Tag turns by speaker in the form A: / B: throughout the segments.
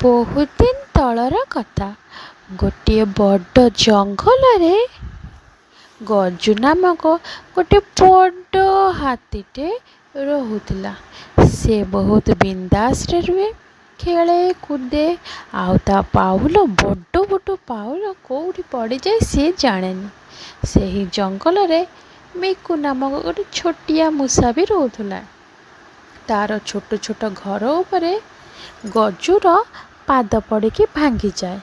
A: ବହୁତ ଦିନ ତଳର କଥା। ଗୋଟିଏ ବଡ଼ ଜଙ୍ଗଲରେ ଗଜୁ ନାମକ ଗୋଟିଏ ବଡ଼ ହାତୀଟେ ରହୁଥିଲା। ସେ ବହୁତ ବିନ୍ଦାସରେ ରୁହେ, ଖେଳେ କୁଦେ, ଆଉ ତା ପାଉଲ ବଡ଼ ବଡ଼ ପାଉଲ କେଉଁଠି ପଡ଼ିଯାଏ ସିଏ ଜାଣେନି। ସେହି ଜଙ୍ଗଲରେ ମିକୁ ନାମକ ଗୋଟେ ଛୋଟିଆ ମୂଷା ବି ରହୁଥିଲା। ତାର ଛୋଟ ଛୋଟ ଘର ଉପରେ ଗଜୁର ପାଦ ପଡ଼ିକି ଭାଙ୍ଗିଯାଏ।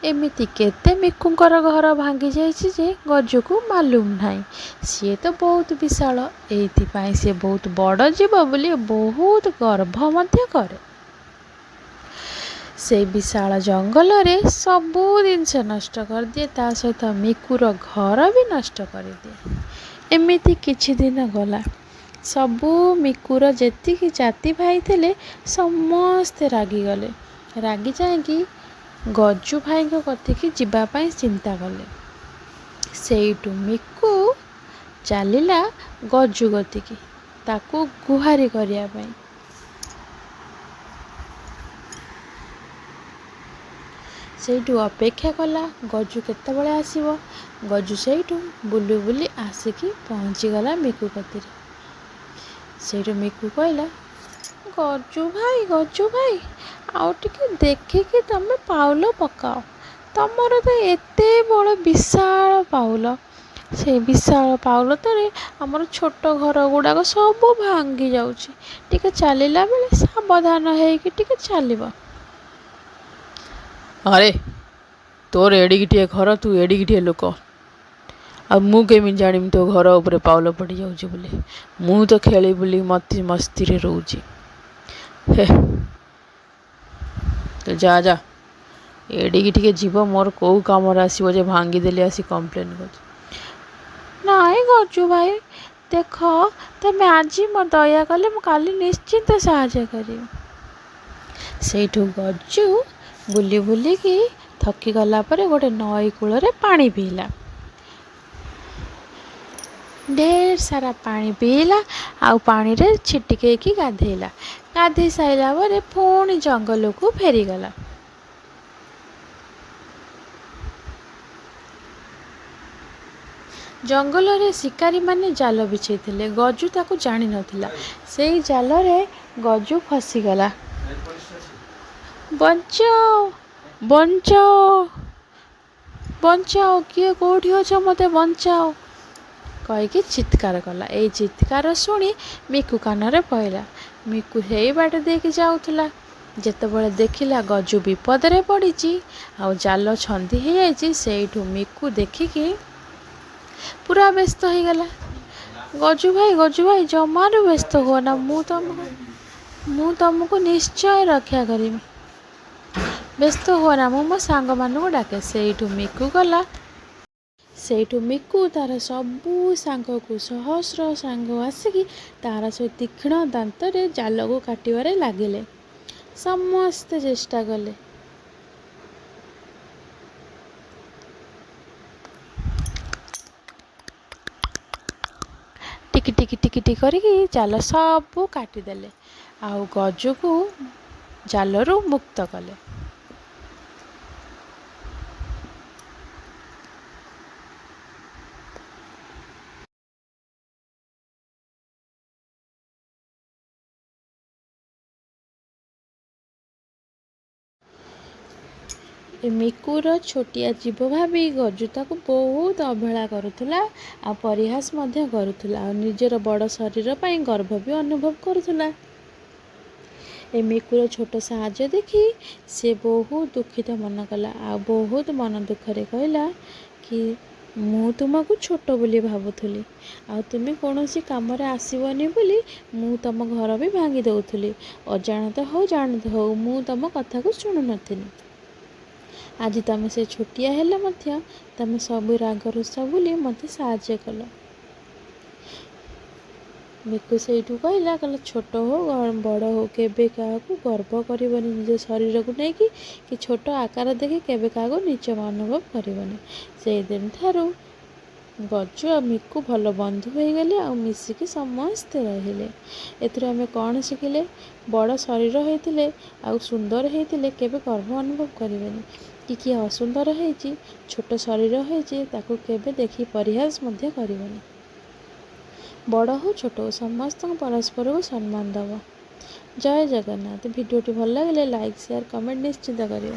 A: ଏମିତି କେତେ ମିକୁଙ୍କର ଘର ଭାଙ୍ଗି ଯାଇଛି ଯେ ଗଜୁକୁ ମାଲୁମ ନାହିଁ। ସିଏ ତ ବହୁତ ବିଶାଳ, ଏଇଥିପାଇଁ ସେ ବହୁତ ବଡ଼ ଜୀବ ବୋଲି ବହୁତ ଗର୍ବ ମଧ୍ୟ କରେ। ସେଇ ବିଶାଳ ଜଙ୍ଗଲରେ ସବୁ ଜିନିଷ ନଷ୍ଟ କରିଦିଏ, ତା ସହିତ ମିକୁର ଘର ବି ନଷ୍ଟ କରିଦିଏ। ଏମିତି କିଛି ଦିନ ଗଲା। ସବୁ ମିକୁର ଯେତିକି ଜାତି ଭାଇ ଥିଲେ ସମସ୍ତେ ରାଗିଗଲେ। ରାଗି ଯାଇକି ଗଜୁ ଭାଇଙ୍କ କତିକି ଯିବା ପାଇଁ ଚିନ୍ତା କଲେ। ସେଇଠୁ ମିକୁ ଚାଲିଲା ଗଜୁ କତିକି ତାକୁ ଗୁହାରି କରିବା ପାଇଁ। ସେଇଠୁ ଅପେକ୍ଷା କଲା ଗଜୁ କେତେବେଳେ ଆସିବ। ଗଜୁ ସେଇଠୁ ବୁଲି ବୁଲି ଆସିକି ପହଞ୍ଚିଗଲା ମିକୁ କତିରେ। ସେଇଠୁ ମିକୁ କହିଲା, ଗଜୁ ଭାଇ ଆଉ ଟିକେ ଦେଖିକି ତମେ ପାଉଲ ପକାଅ। ତମର ତ ଏତେ ବଡ଼ ବିଶାଳ ପାଉଲ, ସେଇ ବିଶାଳ ପାଉଲ ତଳେ ଆମର ଛୋଟ ଘର ଗୁଡ଼ାକ ସବୁ ଭାଙ୍ଗି ଯାଉଛି। ଟିକେ ଚାଲିଲା ବେଳେ ସାବଧାନ ହେଇକି ଟିକେ ଚାଲିବ।
B: ଆରେ ତୋର ଏଡ଼ିକିଟିଏ ଘର, ତୁ ଏଡ଼ିକିଟିଏ ଲୋକ, ଆଉ ମୁଁ କେମିତି ଜାଣିବି ତୋ ଘର ଉପରେ ପାଉଲ ପଡ଼ିଯାଉଛି ବୋଲି? ମୁଁ ତ ଖେଳି ବୁଲି ମସ୍ତିରେ ରହୁଛି। ହେ ତ ଯା ଏଡ଼ିକି ଟିକେ ଯିବ, ମୋର କେଉଁ କାମରେ ଆସିବ ଯେ ଭାଙ୍ଗିଦେଲି ଆସି କମ୍ପ୍ଲେନ୍ କରୁଛି।
A: ନାଇଁ ଗଜୁ ଭାଇ, ଦେଖ ତମେ ଆଜି ମୋ ଦୟା କଲେ ମୁଁ କାଲି ନିଶ୍ଚିନ୍ତ ସାହାଯ୍ୟ କରିବି। ସେଇଠୁ ଗଜୁ ବୁଲି ବୁଲିକି ଥକିଗଲା ପରେ ଗୋଟେ ନଈ କୂଳରେ ପାଣି ପିଇଲା। ଢେର ସାରା ପାଣି ପିଇଲା, ଆଉ ପାଣିରେ ଛିଟିକେଇକି ଗାଧେଇଲା। ଗାଧେଇ ସାରିଲା ପରେ ପୁଣି ଜଙ୍ଗଲକୁ ଫେରିଗଲା। ଜଙ୍ଗଲରେ ଶିକାରୀମାନେ ଜାଲ ବିଛେଇଥିଲେ। ଗଜୁ ତାକୁ ଜାଣିନଥିଲା। ସେଇ ଜାଲରେ ଗଜୁ ଫସିଗଲା। ବଞ୍ଚାଅ ବଞ୍ଚାଅ, କିଏ କେଉଁଠି ଅଛ, ମୋତେ ବଞ୍ଚାଅ କହିକି ଚିତ୍କାର କଲା। ଏଇ ଚିତ୍କାର ଶୁଣି ମିକୁ କାନରେ ପଇଲା। ମିକୁ ସେଇ ବାଟ ଦେଇକି ଯାଉଥିଲା। ଯେତେବେଳେ ଦେଖିଲା ଗଜୁ ବିପଦରେ ପଡ଼ିଛି ଆଉ ଜାଲ ଛନ୍ଦି ହେଇଯାଇଛି, ସେଇଠୁ ମିକୁ ଦେଖିକି ପୁରା ବ୍ୟସ୍ତ ହେଇଗଲା। ଗଜୁ ଭାଇ ଜମାରୁ ବ୍ୟସ୍ତ ହୁଅନା, ମୁଁ ତମକୁ ନିଶ୍ଚୟ ରକ୍ଷା କରିବି। ବ୍ୟସ୍ତ ହୁଅନା, ମୁଁ ମୋ ସାଙ୍ଗମାନଙ୍କୁ ଡାକେ। ସେଇଠୁ ମିକୁ ତାର ସବୁ ସାଙ୍ଗକୁ, ସହସ୍ର ସାଙ୍ଗ ଆସିକି ତାର ସେ ତୀକ୍ଷ୍ଣ ଦାନ୍ତରେ ଜାଲକୁ କାଟିବାରେ ଲାଗିଲେ। ସମସ୍ତେ ଚେଷ୍ଟା କଲେ। ଟିକି କରିକି ଜାଲ ସବୁ କାଟିଦେଲେ, ଆଉ ଗଜୁକୁ ଜାଲରୁ ମୁକ୍ତ କଲେ। ଏ ମିକୁର ଛୋଟିଆ ଜୀବ ଭାବି ଗଜୁ ତାକୁ ବହୁତ ଅବହେଳା କରୁଥିଲା, ଆଉ ପରିହାସ ମଧ୍ୟ କରୁଥିଲା, ଆଉ ନିଜର ବଡ଼ ଶରୀର ପାଇଁ ଗର୍ବ ବି ଅନୁଭବ କରୁଥିଲା। ଏ ମିକୁର ଛୋଟ ସାହାଯ୍ୟ ଦେଖି ସେ ବହୁତ ଦୁଃଖିତ ମନେ କଲା, ଆଉ ବହୁତ ମନ ଦୁଃଖରେ କହିଲା କି ମୁଁ ତୁମକୁ ଛୋଟ ବୋଲି ଭାବୁଥିଲି, ଆଉ ତୁମେ କୌଣସି କାମରେ ଆସିବନି ବୋଲି ମୁଁ ତମ ଘର ବି ଭାଙ୍ଗି ଦେଉଥିଲି। ଅଜାଣତ ହଉ ଜାଣତ ହଉ ମୁଁ ତମ କଥାକୁ ଶୁଣୁନଥିଲି। ଆଜି ତମେ ସେ ଛୋଟିଆ ହେଲେ ମଧ୍ୟ ତମେ ସବୁ ରାଗ ରୁଷା ଭୁଲି ମୋତେ ସାହାଯ୍ୟ କଲ। ମିକୁ ସେଇଠୁ କହିଲା ଛୋଟ ହଉ ବଡ଼ ହଉ କେବେ କାହାକୁ ଗର୍ବ କରିବନି, ନିଜ ଶରୀରକୁ ନେଇକି ଛୋଟ ଆକାର ଦେଖି କେବେ କାହାକୁ ନିଚ ଅନୁଭବ କରିବନି। ସେଇଦିନ ଠାରୁ ଗଜୁ ଆଉ ମିକୁ ଭଲ ବନ୍ଧୁ ହୋଇଗଲେ ଆଉ ମିଶିକି ସମସ୍ତେ ରହିଲେ। ଏଥିରୁ ଆମେ କ'ଣ ଶିଖିଲେ? ବଡ଼ ଶରୀର ହେଇଥିଲେ ଆଉ ସୁନ୍ଦର ହେଇଥିଲେ କେବେ ଗର୍ବ ଅନୁଭବ କରିବେନି। କିଏ ଅସୁନ୍ଦର ହେଇଛି, ଛୋଟ ଶରୀର ହେଇଛି, ତାକୁ କେବେ ଦେଖି ପରିହାସ ମଧ୍ୟ କରିବନି। ବଡ଼ ହଉ ଛୋଟ ହଉ ସମସ୍ତଙ୍କୁ ପରସ୍ପରକୁ ସମ୍ମାନ ଦେବ। ଜୟ ଜଗନ୍ନାଥ। ଭିଡ଼ିଓଟି ଭଲ ଲାଗିଲେ ଲାଇକ୍, ସେୟାର, କମେଣ୍ଟ ନିଶ୍ଚିତ କରିବ।